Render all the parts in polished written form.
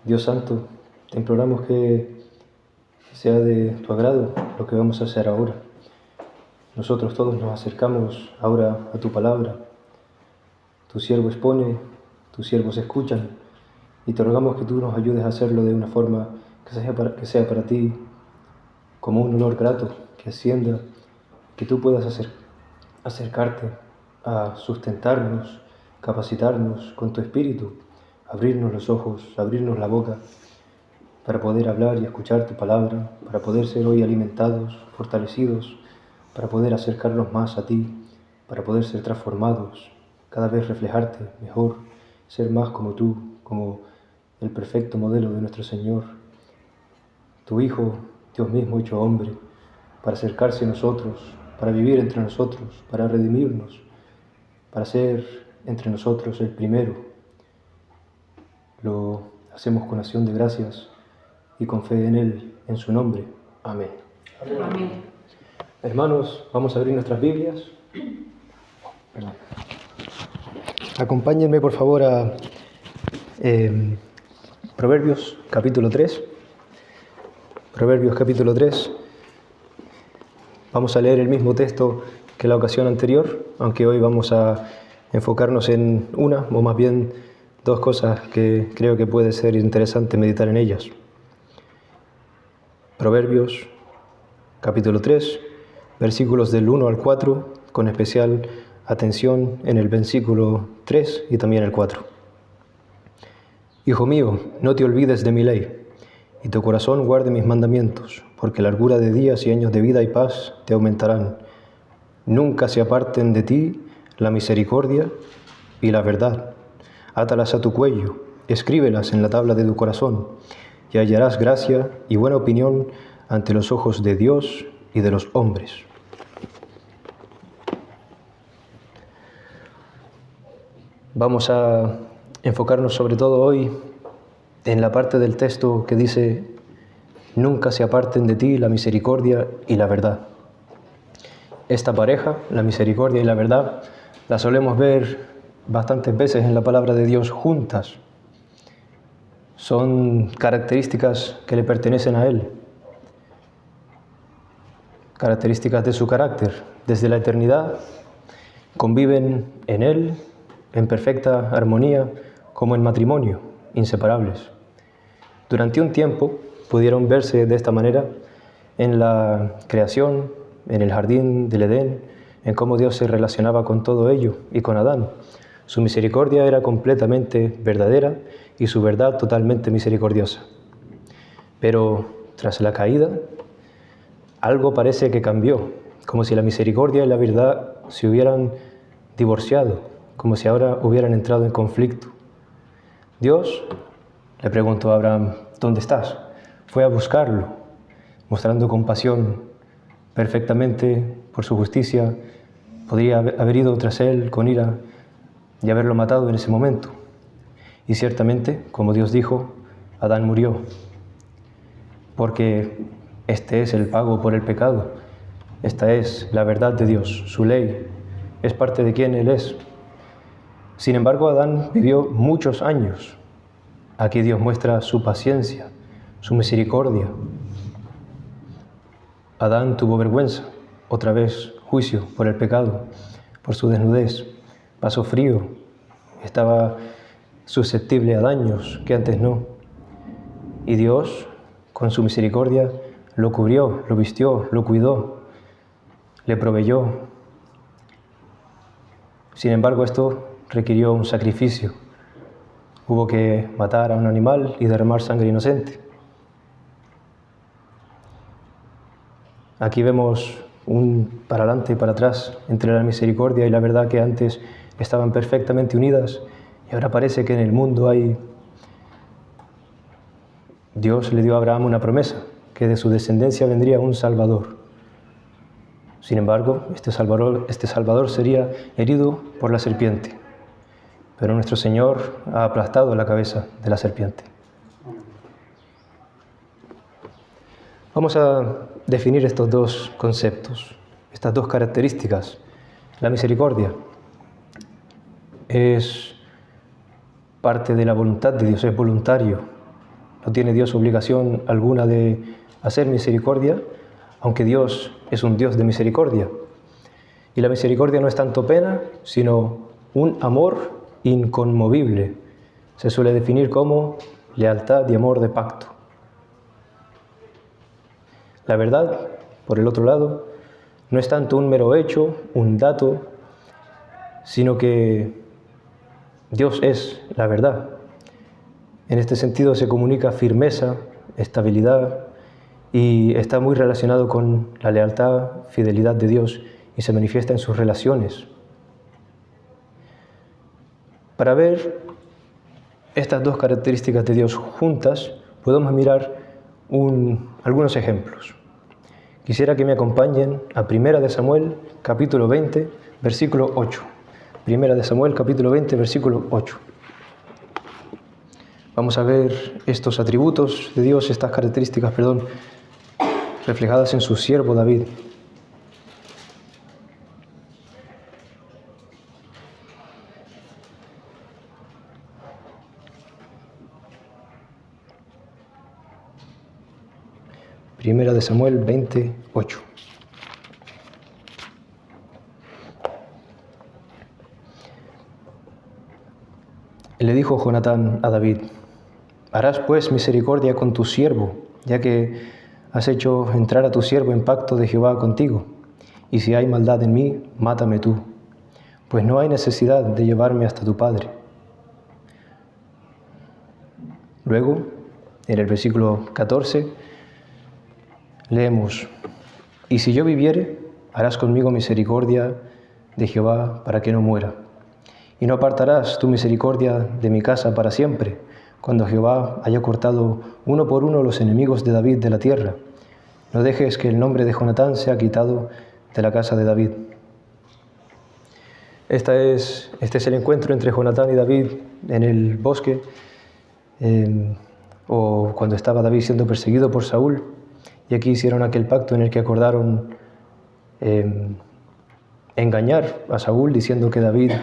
Dios Santo, te imploramos que sea de tu agrado lo que vamos a hacer ahora. Nosotros todos nos acercamos ahora a tu palabra. Tu siervo expone, tus siervos escuchan, y te rogamos que tú nos ayudes a hacerlo de una forma que sea para ti como un olor grato, que ascienda, que tú puedas acercarte a sustentarnos, capacitarnos con tu espíritu, abrirnos los ojos, abrirnos la boca, para poder hablar y escuchar tu palabra, para poder ser hoy alimentados, fortalecidos, para poder acercarnos más a ti, para poder ser transformados, cada vez reflejarte mejor, ser más como tú, como el perfecto modelo de nuestro Señor, tu Hijo, Dios mismo hecho hombre, para acercarse a nosotros, para vivir entre nosotros, para redimirnos, para ser entre nosotros el primero. Lo hacemos con acción de gracias y con fe en Él, en su nombre. Amén. Amén. Hermanos, vamos a abrir nuestras Biblias. Acompáñenme por favor a Proverbios capítulo 3. Proverbios capítulo 3. Vamos a leer el mismo texto que la ocasión anterior, aunque hoy vamos a enfocarnos en una, o más bien dos cosas que creo que puede ser interesante meditar en ellas. Proverbios capítulo 3, versículos del 1 al 4, con especial atención en el versículo 3 y también el 4. Hijo mío, no te olvides de mi ley, y tu corazón guarde mis mandamientos, porque largura de días y años de vida y paz te aumentarán. Nunca se aparten de ti la misericordia y la verdad. Átalas a tu cuello, escríbelas en la tabla de tu corazón, y hallarás gracia y buena opinión ante los ojos de Dios y de los hombres. Vamos a enfocarnos sobre todo hoy en la parte del texto que dice: nunca se aparten de ti la misericordia y la verdad. Esta pareja, la misericordia y la verdad, la solemos ver bastantes veces en la palabra de Dios juntas. Son características que le pertenecen a Él, características de su carácter. Desde la eternidad conviven en Él en perfecta armonía, como en matrimonio, inseparables. Durante un tiempo pudieron verse de esta manera en la creación, en el jardín del Edén, en cómo Dios se relacionaba con todo ello y con Adán. Su misericordia era completamente verdadera y su verdad totalmente misericordiosa. Pero tras la caída, algo parece que cambió, como si la misericordia y la verdad se hubieran divorciado, como si ahora hubieran entrado en conflicto. Dios le preguntó a Abraham: ¿dónde estás? Fue a buscarlo, mostrando compasión perfectamente por su justicia. Podría haber ido tras él con ira y haberlo matado en ese momento. Y ciertamente, como Dios dijo, Adán murió, porque este es el pago por el pecado. Esta es la verdad de Dios, su ley, es parte de quien Él es. Sin embargo, Adán vivió muchos años. Aquí Dios muestra su paciencia, su misericordia. Adán tuvo vergüenza, otra vez juicio por el pecado, por su desnudez. Pasó frío, estaba susceptible a daños que antes no. Y Dios, con su misericordia, lo cubrió, lo vistió, lo cuidó, le proveyó. Sin embargo, esto requirió un sacrificio. Hubo que matar a un animal y derramar sangre inocente. Aquí vemos un para adelante y para atrás entre la misericordia y la verdad, que antes estaban perfectamente unidas, y ahora parece que en el mundo hay... Dios le dio a Abraham una promesa, que de su descendencia vendría un Salvador. Sin embargo, este Salvador sería herido por la serpiente. Pero nuestro Señor ha aplastado la cabeza de la serpiente. Vamos a definir estos dos conceptos, estas dos características. La misericordia es parte de la voluntad de Dios, es voluntario. no tiene Dios obligación alguna de hacer misericordia, aunque Dios es un Dios de misericordia. Y la misericordia no es tanto pena, sino un amor inconmovible. Se suele definir como lealtad y amor de pacto. La verdad, por el otro lado, no es tanto un mero hecho, un dato, sino que Dios es la verdad. En este sentido se comunica firmeza, estabilidad y está muy relacionado con la lealtad, fidelidad de Dios y se manifiesta en sus relaciones. Para ver estas dos características de Dios juntas, podemos mirar algunos ejemplos. Quisiera que me acompañen a 1 de Samuel, capítulo 20, versículo 8. 1 de Samuel, capítulo 20, versículo 8. Vamos a ver estos atributos de Dios, estas características, reflejadas en su siervo David. Primera de Samuel 28. Le dijo Jonatán a David: harás pues misericordia con tu siervo, ya que has hecho entrar a tu siervo en pacto de Jehová contigo. Y si hay maldad en mí, mátame tú, pues no hay necesidad de llevarme hasta tu padre. Luego, en el versículo 14, leemos: y si yo viviere, harás conmigo misericordia de Jehová para que no muera. Y no apartarás tu misericordia de mi casa para siempre, cuando Jehová haya cortado uno por uno los enemigos de David de la tierra. No dejes que el nombre de Jonatán sea quitado de la casa de David. Este es el encuentro entre Jonatán y David en el bosque, o cuando estaba David siendo perseguido por Saúl. Y aquí hicieron aquel pacto en el que acordaron engañar a Saúl diciendo que David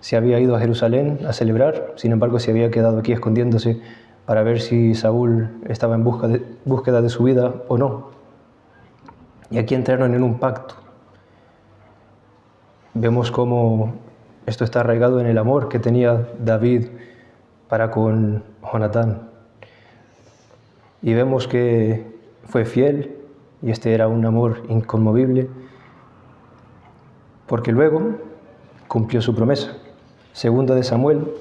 se había ido a Jerusalén a celebrar, sin embargo se había quedado aquí escondiéndose para ver si Saúl estaba en búsqueda de su vida o no. Y aquí entraron en un pacto. Vemos cómo esto está arraigado en el amor que tenía David para con Jonatán. Y vemos que fue fiel, y este era un amor inconmovible, porque luego cumplió su promesa. Segunda de Samuel,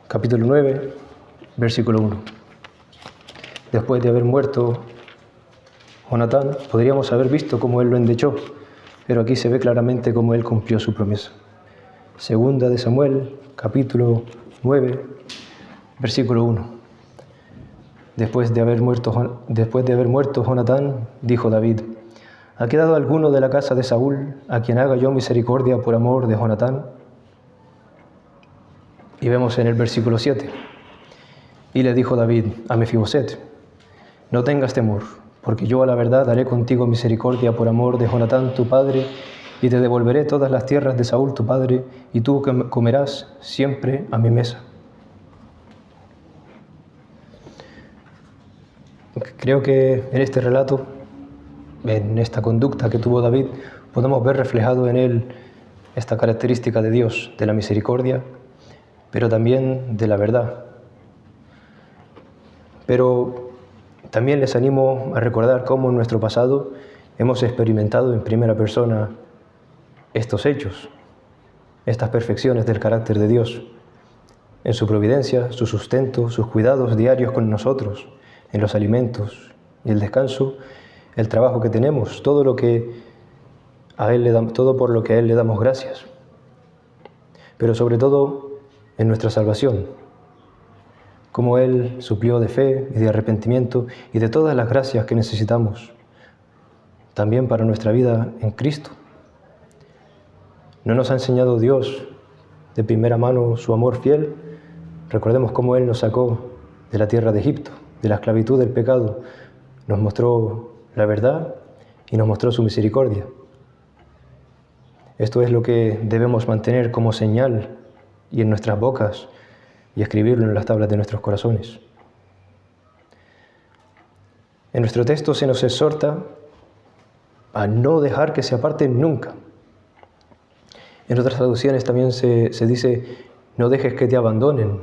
capítulo 9, versículo 1. Después de haber muerto Jonatán, podríamos haber visto cómo él lo endechó, pero aquí se ve claramente cómo él cumplió su promesa. Segunda de Samuel, capítulo 9, versículo 1. Después de haber muerto Jonatán, dijo David: ¿ha quedado alguno de la casa de Saúl a quien haga yo misericordia por amor de Jonatán? Y vemos en el versículo 7. Y le dijo David a Mefiboset: no tengas temor, porque yo a la verdad haré contigo misericordia por amor de Jonatán tu padre, y te devolveré todas las tierras de Saúl tu padre, y tú comerás siempre a mi mesa. Creo que en este relato, en esta conducta que tuvo David, podemos ver reflejado en él esta característica de Dios, de la misericordia, pero también de la verdad. Pero también les animo a recordar cómo en nuestro pasado hemos experimentado en primera persona estos hechos, estas perfecciones del carácter de Dios, en su providencia, su sustento, sus cuidados diarios con nosotros, en los alimentos y el descanso, el trabajo que tenemos, todo por lo que a Él le damos gracias. Pero sobre todo en nuestra salvación, como Él suplió de fe y de arrepentimiento y de todas las gracias que necesitamos, también para nuestra vida en Cristo. ¿No nos ha enseñado Dios de primera mano su amor fiel? Recordemos cómo Él nos sacó de la tierra de Egipto, de la esclavitud del pecado, nos mostró la verdad y nos mostró su misericordia. Esto es lo que debemos mantener como señal y en nuestras bocas y escribirlo en las tablas de nuestros corazones. En nuestro texto se nos exhorta a no dejar que se aparten nunca. En otras traducciones también se dice, no dejes que te abandonen.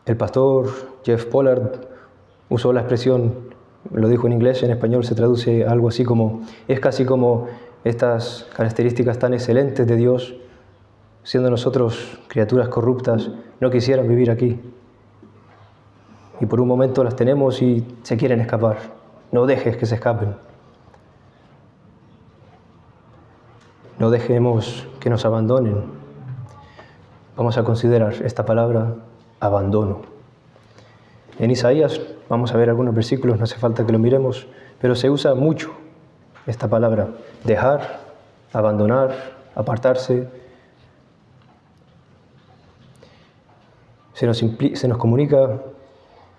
El pastor Jeff Pollard usó la expresión, lo dijo en inglés, en español se traduce algo así como, es casi como estas características tan excelentes de Dios, siendo nosotros criaturas corruptas, no quisieran vivir aquí. Y por un momento las tenemos y se quieren escapar. No dejes que se escapen. No dejemos que nos abandonen. Vamos a considerar esta palabra, abandono. En Isaías, vamos a ver algunos versículos, no hace falta que lo miremos, pero se usa mucho esta palabra, dejar, abandonar, apartarse. Se nos comunica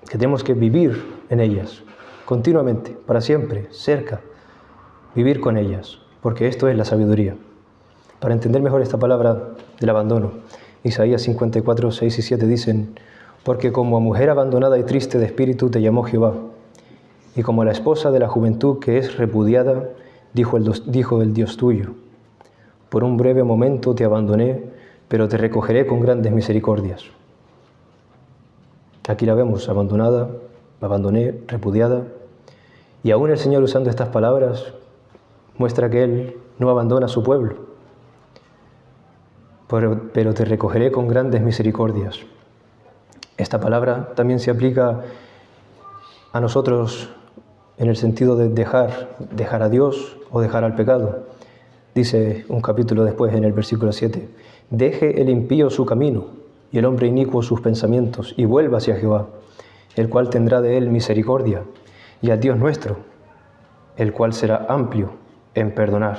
que tenemos que vivir en ellas, continuamente, para siempre, cerca, vivir con ellas, porque esto es la sabiduría. Para entender mejor esta palabra del abandono, Isaías 54, 6 y 7 dicen, porque como a mujer abandonada y triste de espíritu te llamó Jehová, y como a la esposa de la juventud que es repudiada, dijo el Dios tuyo, por un breve momento te abandoné, pero te recogeré con grandes misericordias. Aquí la vemos, abandonada, abandoné, repudiada, y aún el Señor usando estas palabras muestra que Él no abandona a su pueblo, pero te recogeré con grandes misericordias. Esta palabra también se aplica a nosotros en el sentido de dejar a Dios o dejar al pecado. Dice un capítulo después en el versículo 7, deje el impío su camino y el hombre inicuo sus pensamientos y vuelva hacia Jehová, el cual tendrá de él misericordia, y al Dios nuestro, el cual será amplio en perdonar.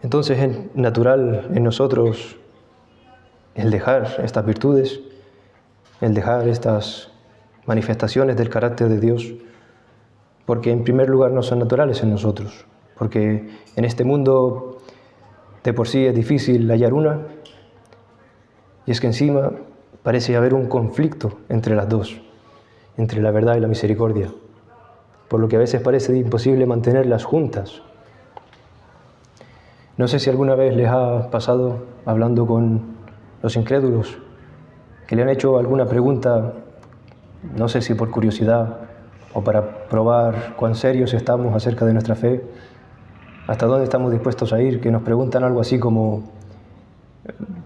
Entonces es natural en nosotros el dejar estas virtudes, el dejar estas manifestaciones del carácter de Dios, porque en primer lugar no son naturales en nosotros, porque en este mundo de por sí es difícil hallar una, y es que encima parece haber un conflicto entre las dos, entre la verdad y la misericordia, por lo que a veces parece imposible mantenerlas juntas. No sé si alguna vez les ha pasado, hablando con los incrédulos, que le han hecho alguna pregunta, no sé si por curiosidad o para probar cuán serios estamos acerca de nuestra fe, hasta dónde estamos dispuestos a ir, que nos preguntan algo así como,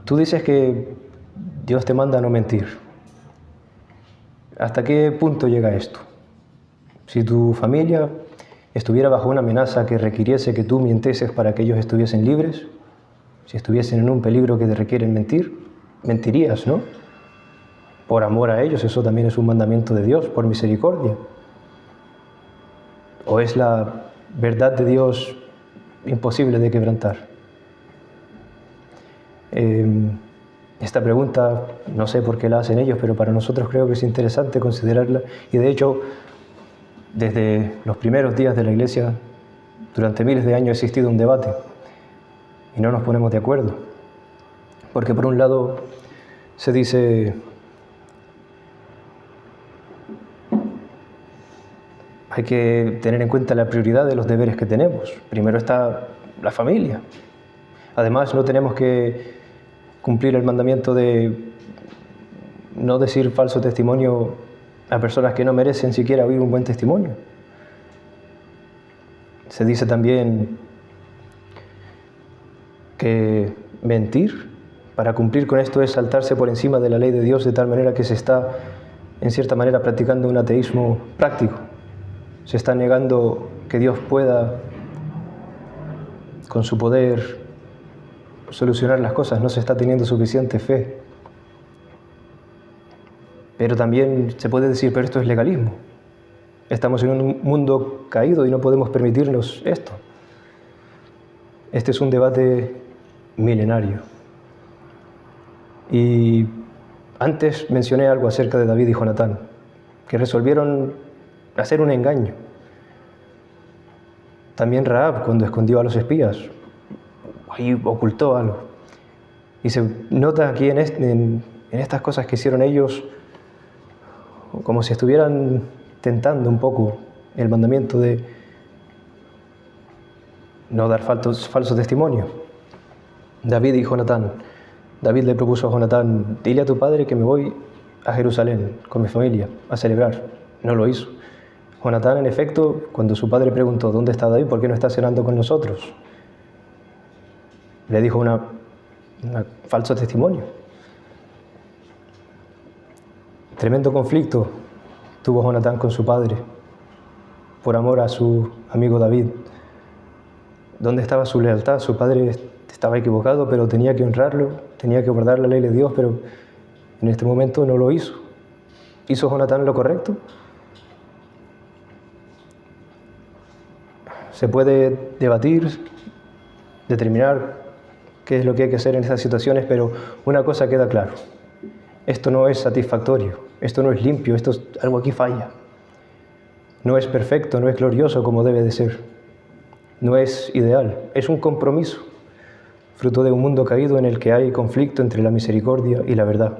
tú dices que Dios te manda a no mentir. ¿Hasta qué punto llega esto? Si tu familia estuviera bajo una amenaza que requiriese que tú mintieses para que ellos estuviesen libres, si estuviesen en un peligro que te requieren mentir, mentirías, ¿no? Por amor a ellos, eso también es un mandamiento de Dios, por misericordia. ¿O es la verdad de Dios imposible de quebrantar? Esta pregunta, no sé por qué la hacen ellos, pero para nosotros creo que es interesante considerarla. Y de hecho, desde los primeros días de la Iglesia, durante miles de años ha existido un debate y no nos ponemos de acuerdo. Porque por un lado se dice, hay que tener en cuenta la prioridad de los deberes que tenemos. Primero está la familia. Además, no tenemos que cumplir el mandamiento de no decir falso testimonio a personas que no merecen siquiera oír un buen testimonio. Se dice también que mentir para cumplir con esto es saltarse por encima de la ley de Dios, de tal manera que se está, en cierta manera, practicando un ateísmo práctico. Se está negando que Dios pueda, con su poder, solucionar las cosas. No se está teniendo suficiente fe. Pero también se puede decir, pero esto es legalismo. Estamos en un mundo caído y no podemos permitirnos esto. Este es un debate milenario. Y antes mencioné algo acerca de David y Jonatán, que resolvieron hacer un engaño. También Rahab, cuando escondió a los espías, ahí ocultó algo. Y se nota aquí en estas cosas que hicieron ellos como si estuvieran tentando un poco el mandamiento de no dar falsos testimonios. David y Jonatán. David le propuso a Jonatán: dile a tu padre que me voy a Jerusalén con mi familia a celebrar. No lo hizo. Jonatán, en efecto, cuando su padre preguntó: ¿dónde está David? ¿Por qué no está cenando con nosotros?, le dijo un falso testimonio. Tremendo conflicto tuvo Jonatán con su padre por amor a su amigo David. ¿Dónde estaba su lealtad? Su padre estaba equivocado, pero tenía que honrarlo, tenía que guardar la ley de Dios, pero en este momento no lo hizo. ¿Hizo Jonatán lo correcto? Se puede debatir, determinar qué es lo que hay que hacer en estas situaciones, pero una cosa queda claro: esto no es satisfactorio, esto no es limpio, algo aquí falla. No es perfecto, no es glorioso como debe de ser, no es ideal, es un compromiso, fruto de un mundo caído en el que hay conflicto entre la misericordia y la verdad.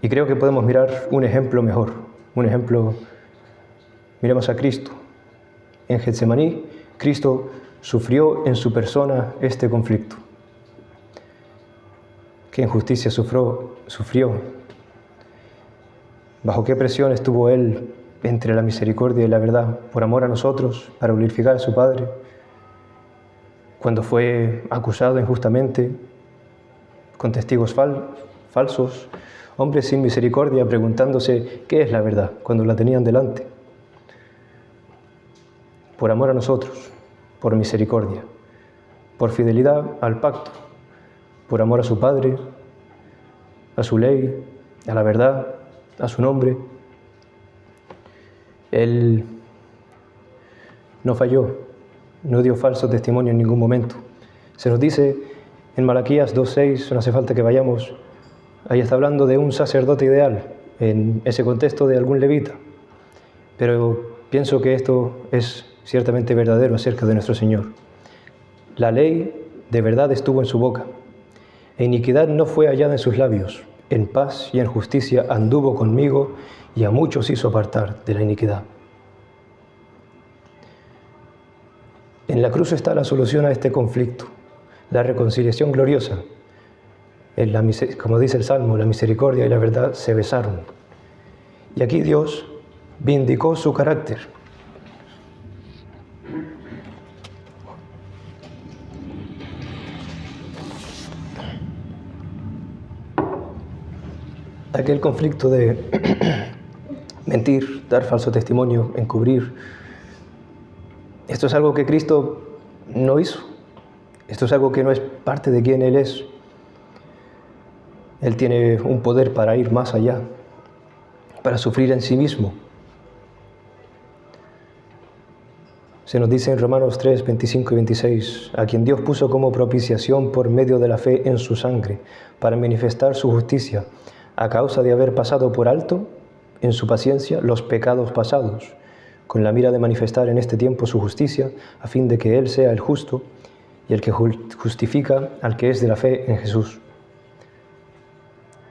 Y creo que podemos mirar un ejemplo mejor, miremos a Cristo. En Getsemaní, Cristo sufrió en su persona este conflicto. ¿Qué injusticia sufrió? ¿Bajo qué presión estuvo Él entre la misericordia y la verdad por amor a nosotros, para glorificar a su Padre? Cuando fue acusado injustamente, con testigos falsos, hombres sin misericordia preguntándose qué es la verdad cuando la tenían delante. Por amor a nosotros, por misericordia, por fidelidad al pacto, por amor a su Padre, a su ley, a la verdad, a su nombre. Él no falló, no dio falso testimonio en ningún momento. Se nos dice en Malaquías 2:6, no hace falta que vayamos, ahí está hablando de un sacerdote ideal, en ese contexto de algún levita. Pero pienso que esto es ciertamente verdadero acerca de nuestro Señor. La ley de verdad estuvo en su boca, e iniquidad no fue hallada en sus labios. En paz y en justicia anduvo conmigo, y a muchos hizo apartar de la iniquidad. En la cruz está la solución a este conflicto, la reconciliación gloriosa. Como dice el Salmo, la misericordia y la verdad se besaron. Y aquí Dios vindicó su carácter. Aquel conflicto de mentir, dar falso testimonio, encubrir, esto es algo que Cristo no hizo. Esto es algo que no es parte de quien Él es. Él tiene un poder para ir más allá, para sufrir en sí mismo. Se nos dice en Romanos 3, 25 y 26, a quien Dios puso como propiciación por medio de la fe en su sangre, para manifestar su justicia, a causa de haber pasado por alto, en su paciencia, los pecados pasados, con la mira de manifestar en este tiempo su justicia, a fin de que Él sea el justo y el que justifica al que es de la fe en Jesús.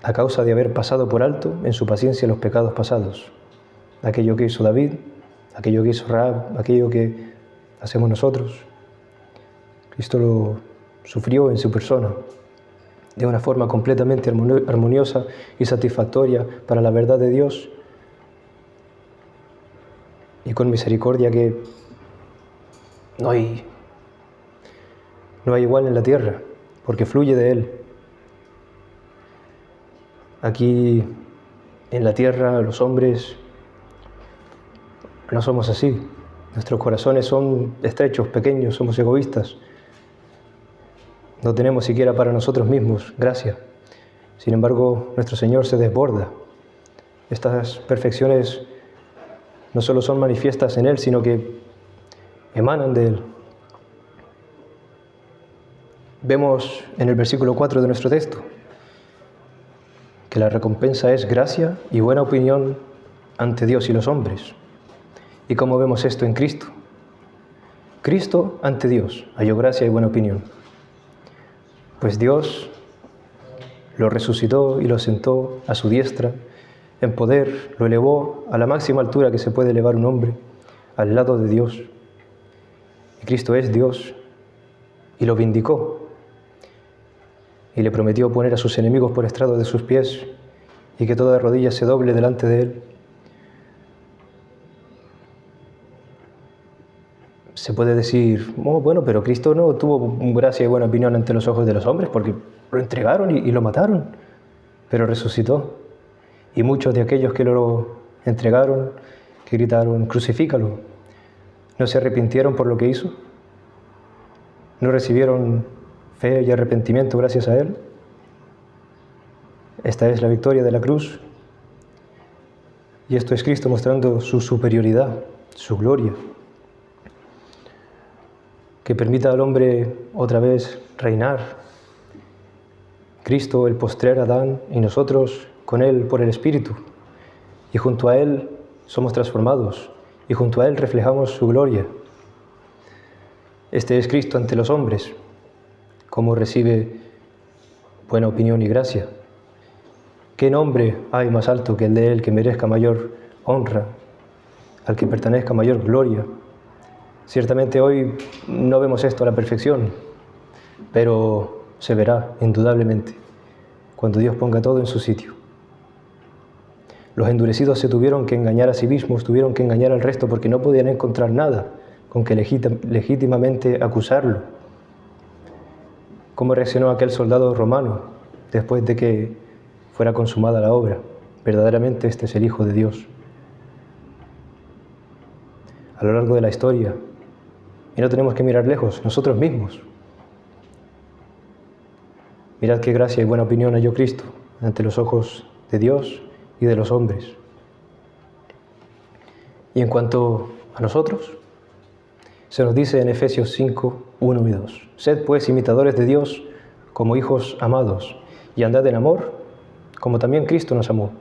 A causa de haber pasado por alto, en su paciencia, los pecados pasados. Aquello que hizo David, aquello que hizo Rahab, aquello que hacemos nosotros. Cristo lo sufrió en su persona, de una forma completamente armoniosa y satisfactoria para la verdad de Dios, y con misericordia que no hay igual en la tierra, porque fluye de Él. Aquí en la tierra los hombres no somos así. Nuestros corazones son estrechos, pequeños, somos egoístas. No tenemos siquiera para nosotros mismos gracia. Sin embargo, nuestro Señor se desborda. Estas perfecciones no solo son manifiestas en Él, sino que emanan de Él. Vemos en el versículo 4 de nuestro texto que la recompensa es gracia y buena opinión ante Dios y los hombres. ¿Y cómo vemos esto en Cristo? Cristo ante Dios halló gracia y buena opinión. Pues Dios lo resucitó y lo sentó a su diestra en poder, lo elevó a la máxima altura que se puede elevar un hombre, al lado de Dios. Y Cristo es Dios, y lo vindicó, y le prometió poner a sus enemigos por estrado de sus pies, y que toda rodilla se doble delante de él. Se puede decir, oh, bueno, pero Cristo no tuvo gracia y buena opinión ante los ojos de los hombres porque lo entregaron y lo mataron, pero resucitó. Y muchos de aquellos que lo entregaron, que gritaron, crucifícalo, no se arrepintieron por lo que hizo, no recibieron fe y arrepentimiento gracias a él. Esta es la victoria de la cruz. Y esto es Cristo mostrando su superioridad, su gloria, que permita al hombre otra vez reinar. Cristo, el postrer Adán, y nosotros con él por el Espíritu. Y junto a él somos transformados, y junto a él reflejamos su gloria. Este es Cristo ante los hombres, cómo recibe buena opinión y gracia. ¿Qué nombre hay más alto que el de él que merezca mayor honra, al que pertenezca mayor gloria? Ciertamente hoy no vemos esto a la perfección, pero se verá indudablemente cuando Dios ponga todo en su sitio. Los endurecidos se tuvieron que engañar a sí mismos, tuvieron que engañar al resto porque no podían encontrar nada con que legítimamente acusarlo. ¿Cómo reaccionó aquel soldado romano después de que fuera consumada la obra? Verdaderamente este es el Hijo de Dios. A lo largo de la historia, y no tenemos que mirar lejos, nosotros mismos. Mirad qué gracia y buena opinión halló Cristo ante los ojos de Dios y de los hombres. Y en cuanto a nosotros, se nos dice en Efesios 5, 1 y 2, sed pues imitadores de Dios como hijos amados, y andad en amor, como también Cristo nos amó,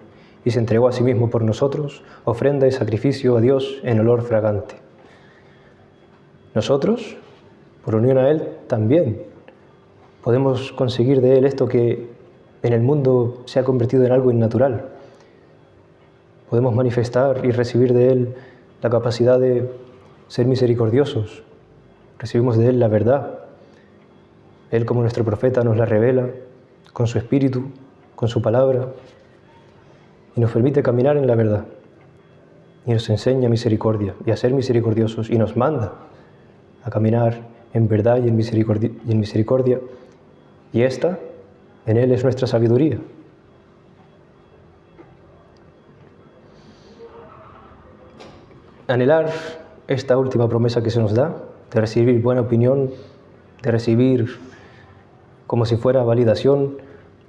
y se entregó a sí mismo por nosotros, ofrenda y sacrificio a Dios en olor fragante. Nosotros, por unión a Él, también podemos conseguir de Él esto que en el mundo se ha convertido en algo innatural. Podemos manifestar y recibir de Él la capacidad de ser misericordiosos. Recibimos de Él la verdad. Él, como nuestro profeta, nos la revela con su espíritu, con su palabra, y nos permite caminar en la verdad. Y nos enseña misericordia y a ser misericordiosos, y nos manda a caminar en verdad y en misericordia. Y esta, en Él, es nuestra sabiduría. Anhelar esta última promesa que se nos da, de recibir buena opinión, de recibir como si fuera validación,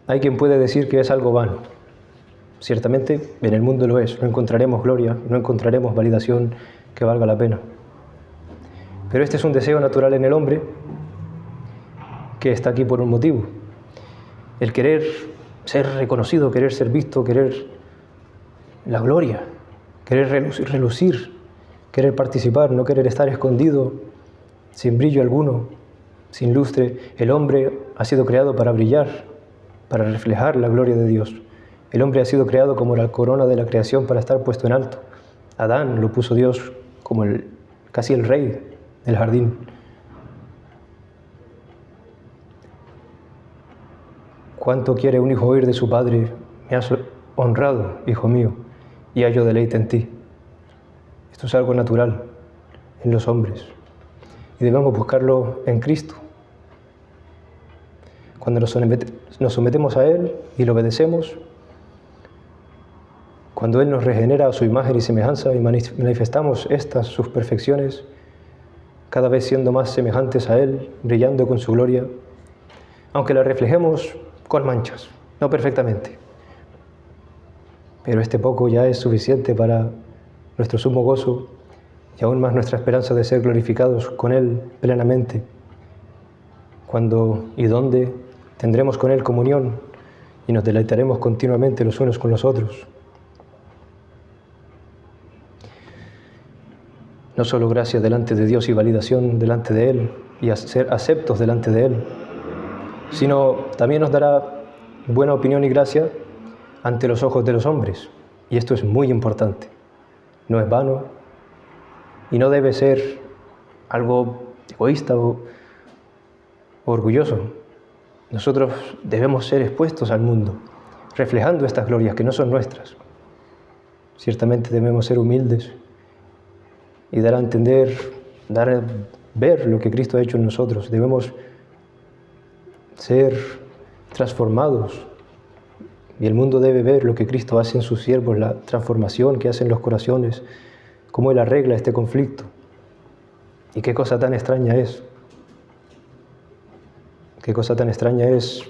hay quien puede decir que es algo vano. Ciertamente, en el mundo lo es. No encontraremos gloria, no encontraremos validación que valga la pena. Pero este es un deseo natural en el hombre que está aquí por un motivo. El querer ser reconocido, querer ser visto, querer la gloria, querer relucir, querer participar, no querer estar escondido, sin brillo alguno, sin lustre. El hombre ha sido creado para brillar, para reflejar la gloria de Dios. El hombre ha sido creado como la corona de la creación para estar puesto en alto. Adán lo puso Dios como casi el rey del jardín. ¿Cuánto quiere un hijo oír de su padre? Me has honrado, hijo mío, y hallo deleite en ti. Esto es algo natural en los hombres y debemos buscarlo en Cristo. Cuando nos sometemos a Él y lo obedecemos, cuando Él nos regenera a su imagen y semejanza y manifestamos sus perfecciones, cada vez siendo más semejantes a Él, brillando con su gloria, aunque la reflejemos con manchas, no perfectamente. Pero este poco ya es suficiente para nuestro sumo gozo y aún más nuestra esperanza de ser glorificados con Él plenamente. Cuando y dónde tendremos con Él comunión y nos deleitaremos continuamente los unos con los otros. No solo gracia delante de Dios y validación delante de Él y a ser aceptos delante de Él, sino también nos dará buena opinión y gracia ante los ojos de los hombres, Y esto es muy importante. No es vano y no debe ser algo egoísta o orgulloso. Nosotros debemos ser expuestos al mundo, reflejando estas glorias que no son nuestras. Ciertamente debemos ser humildes y dar a entender, ver lo que Cristo ha hecho en nosotros. Debemos ser transformados y el mundo debe ver lo que Cristo hace en sus siervos, la transformación que hace en los corazones, cómo Él arregla este conflicto. Y qué cosa tan extraña es. Qué cosa tan extraña es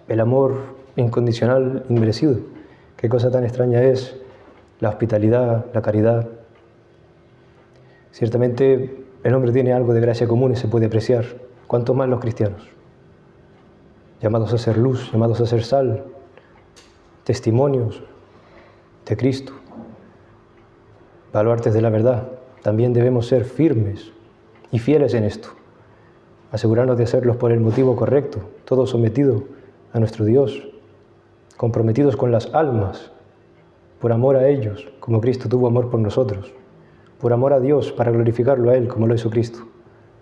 el amor incondicional, inmerecido. Qué cosa tan extraña es la hospitalidad, la caridad. Ciertamente el hombre tiene algo de gracia común y se puede apreciar, cuanto más los cristianos, llamados a ser luz, llamados a ser sal, testimonios de Cristo, baluartes de la verdad. También debemos ser firmes y fieles en esto, asegurarnos de hacerlos por el motivo correcto, todo sometido a nuestro Dios, comprometidos con las almas, por amor a ellos, como Cristo tuvo amor por nosotros, por amor a Dios, para glorificarlo a Él, como lo hizo Cristo,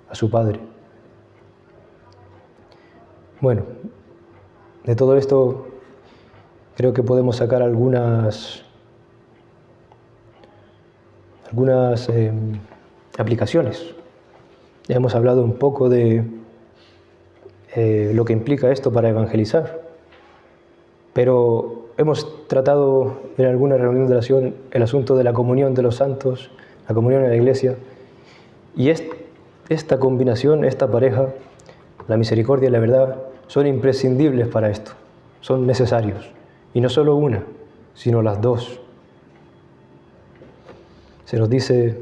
a su Padre. Bueno, de todo esto creo que podemos sacar algunas aplicaciones. Ya hemos hablado un poco de lo que implica esto para evangelizar, pero hemos tratado en alguna reunión de oración el asunto de la comunión de los santos, la comunión en la Iglesia, y esta combinación, esta pareja, la misericordia y la verdad, son imprescindibles para esto, son necesarios, y no solo una, sino las dos. Se nos dice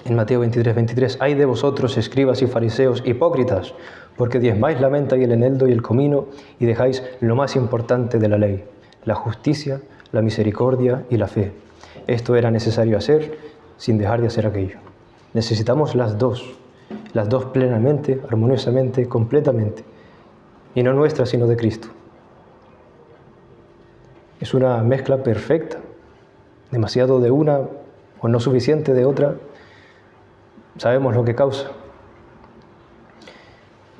en Mateo 23:23, «Ay de vosotros, escribas y fariseos, hipócritas, porque diezmáis la menta y el eneldo y el comino, y dejáis lo más importante de la ley, la justicia, la misericordia y la fe». Esto era necesario hacer sin dejar de hacer aquello. Necesitamos las dos plenamente, armoniosamente, completamente, y no nuestra, sino de Cristo. Es una mezcla perfecta, demasiado de una o no suficiente de otra. Sabemos lo que causa.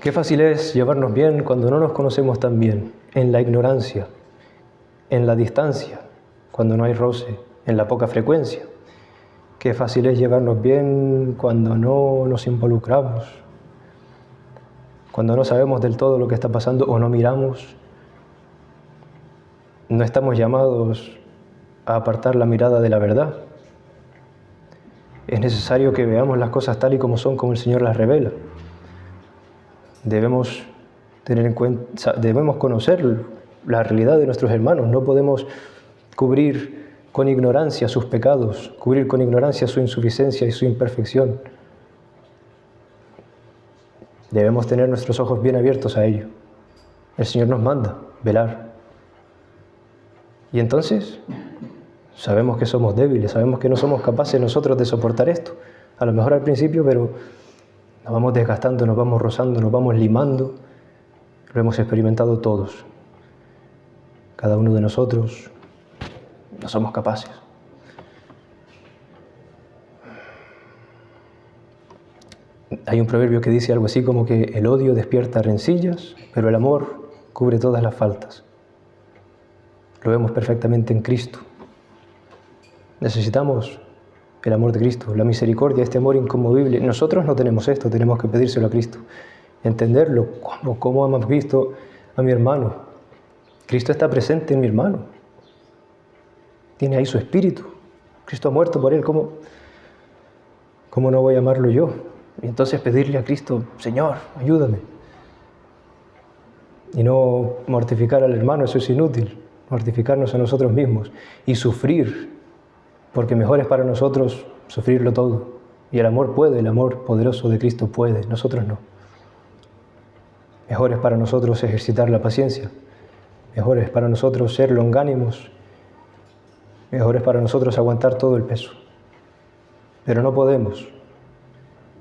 Qué fácil es llevarnos bien cuando no nos conocemos tan bien, en la ignorancia, en la distancia, cuando no hay roce, en la poca frecuencia. Qué fácil es llevarnos bien cuando no nos involucramos, cuando no sabemos del todo lo que está pasando o no miramos. No estamos llamados a apartar la mirada de la verdad. Es necesario que veamos las cosas tal y como son, como el Señor las revela. Debemos tener en cuenta, debemos conocer la realidad de nuestros hermanos. No podemos cubrir con ignorancia sus pecados, cubrir con ignorancia su insuficiencia y su imperfección. Debemos tener nuestros ojos bien abiertos a ello. El Señor nos manda velar. Y entonces sabemos que somos débiles, sabemos que no somos capaces nosotros de soportar esto. A lo mejor al principio, pero nos vamos desgastando, nos vamos rozando, nos vamos limando. Lo hemos experimentado todos. Cada uno de nosotros no somos capaces. Hay un proverbio que dice algo así como que el odio despierta rencillas, pero el amor cubre todas las faltas. Lo vemos perfectamente en Cristo. Necesitamos el amor de Cristo, la misericordia, este amor inconmovible. Nosotros no tenemos esto, tenemos que pedírselo a Cristo. Entenderlo, cómo hemos visto a mi hermano. Cristo está presente en mi hermano. Tiene ahí su espíritu. Cristo ha muerto por él. ¿Cómo no voy a amarlo yo? Y entonces pedirle a Cristo, Señor, ayúdame. Y no mortificar al hermano, eso es inútil. Mortificarnos a nosotros mismos y sufrir, porque mejor es para nosotros sufrirlo todo. Y el amor puede, el amor poderoso de Cristo puede, nosotros no. Mejor es para nosotros ejercitar la paciencia. Mejor es para nosotros ser longánimos. Mejor es para nosotros aguantar todo el peso. Pero no podemos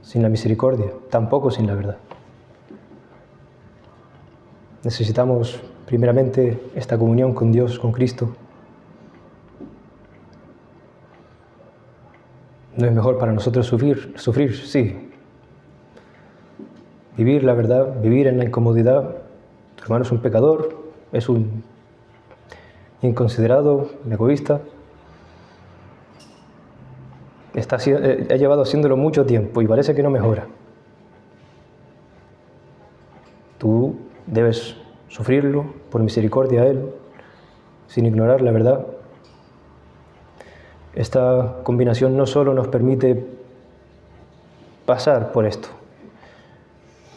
sin la misericordia, tampoco sin la verdad. Necesitamos primeramente esta comunión con Dios, con Cristo, ¿No es mejor para nosotros sufrir? Sí. Vivir la verdad, vivir en la incomodidad. Tu hermano es un pecador, es un inconsiderado, egoísta. Ha llevado haciéndolo mucho tiempo y parece que no mejora. Tú debes sufrirlo por misericordia a él, sin ignorar la verdad. Esta combinación no solo nos permite pasar por esto,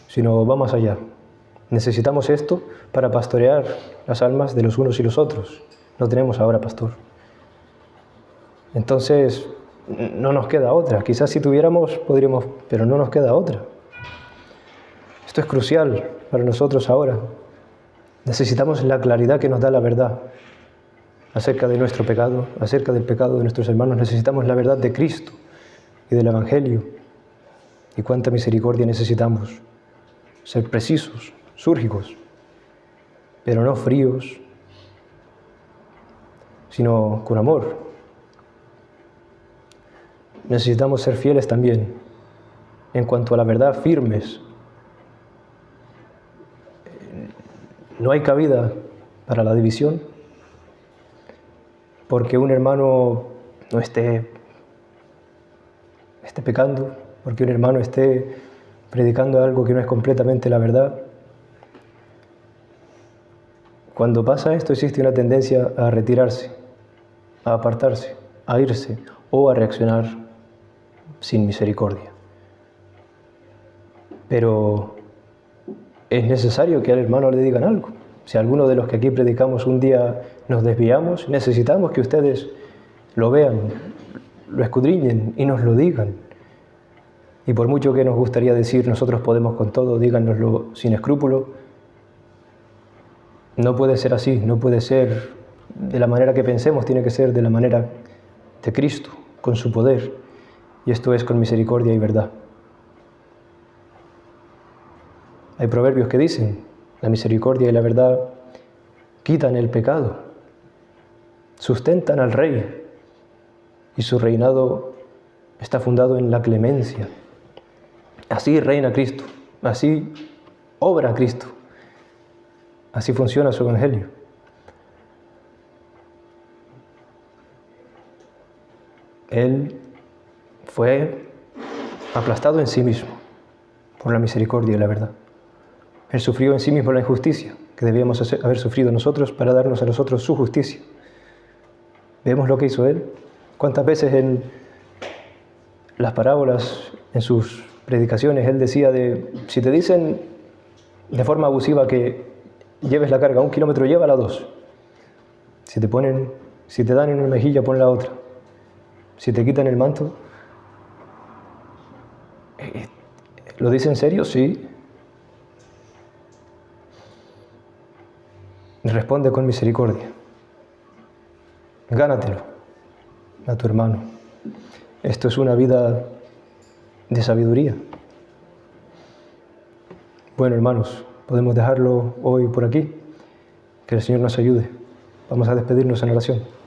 sino va más allá. Necesitamos esto para pastorear las almas de los unos y los otros. No tenemos ahora pastor. Entonces, no nos queda otra. Quizás si tuviéramos, podríamos, pero no nos queda otra. Esto es crucial para nosotros ahora. Necesitamos la claridad que nos da la verdad acerca de nuestro pecado, acerca del pecado de nuestros hermanos. Necesitamos la verdad de Cristo y del Evangelio. Y cuánta misericordia necesitamos. Ser precisos, súrgicos, pero no fríos, sino con amor. Necesitamos ser fieles también en cuanto a la verdad, firmes. No hay cabida para la división, porque un hermano no esté pecando, porque un hermano esté predicando algo que no es completamente la verdad. Cuando pasa esto, existe una tendencia a retirarse, a apartarse, a irse o a reaccionar sin misericordia. Pero es necesario que al hermano le digan algo. Si alguno de los que aquí predicamos un día nos desviamos, necesitamos que ustedes lo vean, lo escudriñen y nos lo digan. Y por mucho que nos gustaría decir, nosotros podemos con todo, díganoslo sin escrúpulo, no puede ser así, no puede ser de la manera que pensemos, tiene que ser de la manera de Cristo, con su poder, y esto es con misericordia y verdad. Hay proverbios que dicen, la misericordia y la verdad quitan el pecado, sustentan al rey, y su reinado está fundado en la clemencia. Así reina Cristo, así obra Cristo, así funciona su Evangelio. Él fue aplastado en sí mismo por la misericordia y la verdad. Él sufrió en sí mismo la injusticia que debíamos haber sufrido nosotros para darnos a nosotros su justicia. ¿Vemos lo que hizo Él? ¿Cuántas veces en las parábolas, en sus predicaciones, Él decía si te dicen de forma abusiva que lleves la carga 1 kilómetro, llévala 2. Si te dan en una mejilla, pon la otra. Si te quitan el manto, ¿lo dice en serio? Sí. Responde con misericordia. Gánatelo a tu hermano. Esto es una vida de sabiduría. Bueno, hermanos, podemos dejarlo hoy por aquí. Que el Señor nos ayude. Vamos a despedirnos en oración.